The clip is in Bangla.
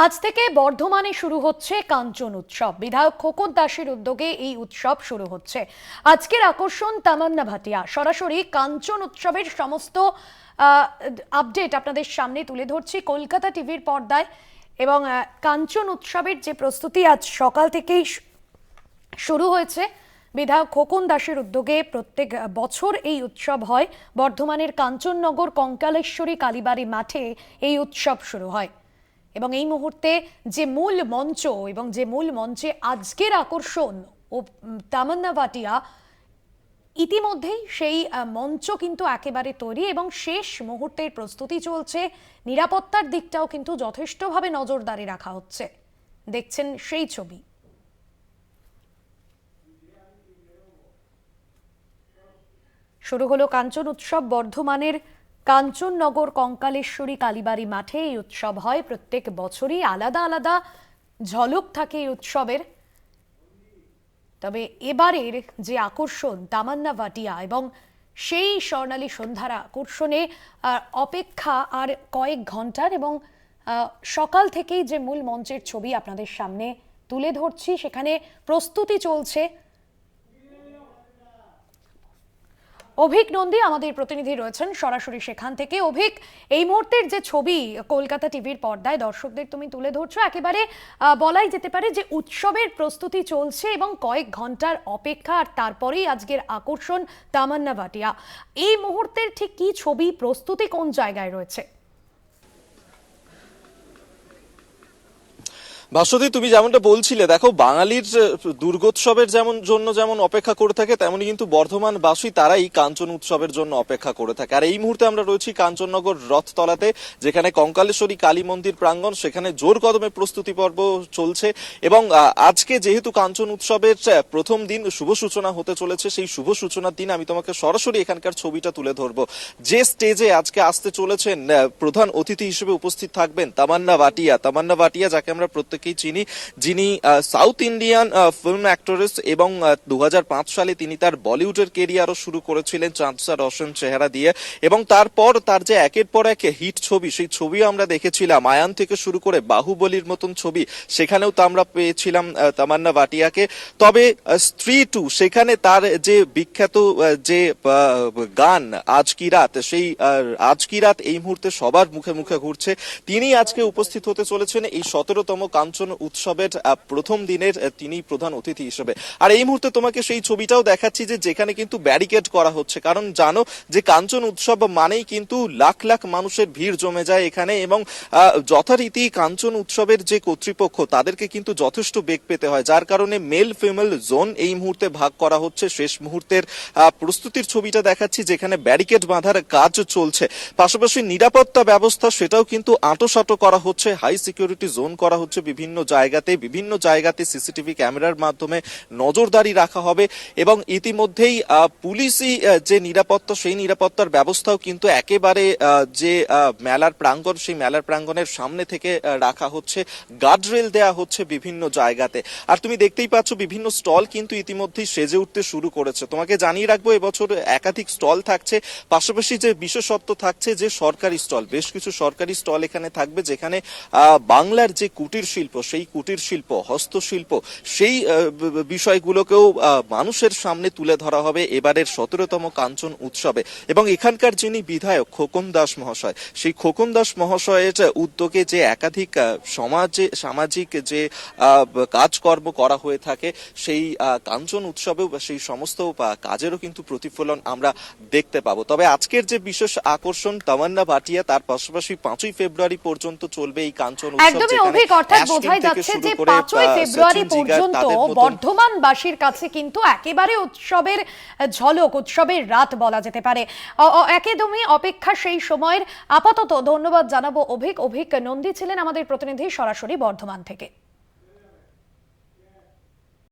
আজ থেকে বর্ধমানে শুরু হচ্ছে কাঞ্চন উৎসব। বিধায়ক খোকন দাসের উদ্যোগে এই উৎসব শুরু হচ্ছে। আজকের আকর্ষণ তামান্না ভাটিয়া। সরাসরি কাঞ্চন উৎসবের সমস্ত আপডেট আপনাদের সামনে তুলে ধরছি কলকাতা টিভির পর্দায়। এবং কাঞ্চন উৎসবের যে প্রস্তুতি আজ সকাল থেকেই শুরু হয়েছে। বিধায়ক খোকন দাসের উদ্যোগে প্রত্যেক বছর এই উৎসব হয়। বর্ধমানের কাঞ্চননগর কঙ্কালেশ্বরী কালীবাড়ি মাঠে এই উৎসব শুরু হয় এবং এই মুহূর্তে যে মূল মঞ্চ এবং যে মূল মঞ্চে আজকের আকর্ষণ ও তামান্না ভাটিয়া, ইতিমধ্যেই সেই মঞ্চ কিন্তু একেবারে তৈরি এবং শেষ মুহূর্তের প্রস্তুতি চলছে। নিরাপত্তার দিকটাও কিন্তু যথেষ্টভাবে নজরদারি রাখা হচ্ছে। দেখছেন সেই ছবি। শুরু হলো কাঞ্চন উৎসব। বর্ধমানের কাঞ্চননগর কঙ্কালেশ্বরী কালীবাড়ি মাঠে এই উৎসব হয় প্রত্যেক বছরই। আলাদা আলাদা ঝলক থাকে এই উৎসবের। তবে এবারের যে আকর্ষণ তামান্না ভাটিয়া এবং সেই স্বর্ণালী সন্ধ্যার আকর্ষণে অপেক্ষা আর কয়েক ঘন্টার। এবং সকাল থেকেই যে মূল মঞ্চের ছবি আপনাদের সামনে তুলে ধরছি, সেখানে প্রস্তুতি চলছে। অভিক নন্দী আমাদের প্রতিনিধি রয়েছেন সরাসরি সেখান থেকে। অভিক, এই মুহূর্তের যে ছবি কলকাতা টিভির পর্দায় দর্শকদের তুমি তুলে ধরছো, একেবারে বলাই যেতে পারে যে উৎসবের প্রস্তুতি চলছে এবং কয়েক ঘন্টার অপেক্ষা, আর তারপরেই আজকের আকর্ষণ তামান্না ভাটিয়া। এই মুহূর্তের ঠিক কি ছবি, প্রস্তুতি কোন জায়গায় রয়েছে? ভাস্বতী, তুমি যেমনটা বলছিলে, দেখো বাঙালির দুর্গোৎসবের যেমন অপেক্ষা করে থাকে, তেমনি কিন্তু বর্ধমানবাসী তারাই কাঞ্চন উৎসবের জন্য অপেক্ষা করে থাকে। আর এই মুহূর্তে আমরা রয়েছি কাঞ্চননগর রথতলাতে, যেখানে কঙ্কালেশ্বরী কালী মন্দির প্রাঙ্গণ, সেখানে জোর কদমে প্রস্তুতি পর্ব চলছে। এবং আজকে যেহেতু কাঞ্চন উৎসবের প্রথম দিন, শুভ সূচনা হতে চলেছে, সেই শুভ সূচনার দিন আমি তোমাকে সরাসরি এখানকার ছবিটা তুলে ধরবো। যে স্টেজে আজকে আসতে চলেছেন, প্রধান অতিথি হিসেবে উপস্থিত থাকবেন তামান্না ভাটিয়া, যাকে আমরা চিনি, যিনি সাউথ ইন্ডিয়ান ফিল্ম অ্যাক্টরেস এবং 2005 সালে তিনি তার বলিউডের কেরিয়ারও শুরু করেছিলেন চাঁদসা রোশন চেহারা দিয়ে। এবং তারপর তার যে একের পর এক হিট ছবি, সেই ছবিও আমরা দেখেছিলাম। আয়ান থেকে শুরু করে বাহুবলীর মতন ছবি, সেখানেও তো আমরা পেয়েছিলাম তামান্না ভাটিয়াকে। তবে স্ত্রী 2, সেখানে তার যে বিখ্যাত যে গান আজ কি রাত, সেই আজ কি রাত এই মুহূর্তে সবার মুখে মুখে ঘুরছে। তিনি আজকে উপস্থিত হতে চলেছেন এই 17তম কাঞ্চন উৎসবের প্রথম দিনের তিনি প্রধান অতিথি হিসেবে। আর এই মুহূর্তে তোমাকে সেই ছবিটাও দেখাচ্ছি যে যেখানে কিন্তু ব্যারিকেড করা হচ্ছে, কারণ জানো যে কাঞ্চন উৎসব মানেই কিন্তু লাখ লাখ মানুষের ভিড় জমে যায় এখানে। এবং যথারীতি কাঞ্চন উৎসবের যে কর্তৃপক্ষ, তাদেরকে কিন্তু যথেষ্ট বেগ পেতে হয়, যার কারণে মেল ফিমেল জোন এই মুহূর্তে ভাগ করা হচ্ছে। শেষ মুহূর্তের প্রস্তুতির ছবিটা দেখাচ্ছি, যেখানে ব্যারিকেড বাঁধার কাজ চলছে। পাশাপাশি নিরাপত্তা ব্যবস্থা সেটাও কিন্তু আঁটোসাঁটো করা হচ্ছে, হাই সিকিউরিটি জোন করা হচ্ছে। বিভিন্ন জায়গাতে সিসিটিভি ক্যামেরার মাধ্যমে নজরদারি রাখা হবে। এবং ইতিমধ্যেই পুলিশি যে নিরাপত্তা, সেই নিরাপত্তার ব্যবস্থাও কিন্তু একেবারে যে মেলার প্রাঙ্গণ, সেই মেলার প্রাঙ্গণের সামনে থেকে রাখা হচ্ছে, গার্ডরেল দেয়া হচ্ছে বিভিন্ন জায়গাতে। আর তুমি দেখতেই পাচ্ছ বিভিন্ন স্টল কিন্তু ইতিমধ্যেই সেজে উঠতে শুরু করেছে। তোমাকে জানিয়ে রাখবো, এবছর একাধিক স্টল থাকছে। পাশাপাশি যে বিশেষত্ব থাকছে যে সরকারি স্টল, বেশ কিছু সরকারি স্টল এখানে থাকবে, যেখানে বাংলার যে কুটির শিল্প, সেই কুটির শিল্প, হস্তশিল্প, সেই বিষয়গুলোকেও মানুষের সামনে তুলে ধরা হবে এবারের 17তম কাঞ্চন উৎসবে। এবং এখানকার যিনি বিধায়ক খোকন দাস মহাশয়, সেই খোকন দাস মহাশয়ের উদ্যোগে যে একাধিক সামাজিক যে কাজকর্ম করা হয়ে থাকে, সেই কাঞ্চন উৎসবেও সেই সমস্ত কাজেরও কিন্তু প্রতিফলন আমরা দেখতে পাবো। তবে আজকের যে বিশেষ আকর্ষণ তামান্না ভাটিয়া, তার পাশাপাশি 5ই ফেব্রুয়ারি পর্যন্ত চলবে এই কাঞ্চন উৎসব। অর্থাৎ বোঝাই যাচ্ছে যে 5ই ফেব্রুয়ারি পর্যন্ত বর্ধমানবাসীর কাছে কিন্তু একেবারে উৎসবের ঝলক, উৎসবের রাত বলা যেতে পারে। একদমই অপেক্ষা সেই সময়ের। আপাতত ধন্যবাদ জানাবো অভিক নন্দী ছিলেন আমাদের প্রতিনিধি সরাসরি বর্ধমান থেকে।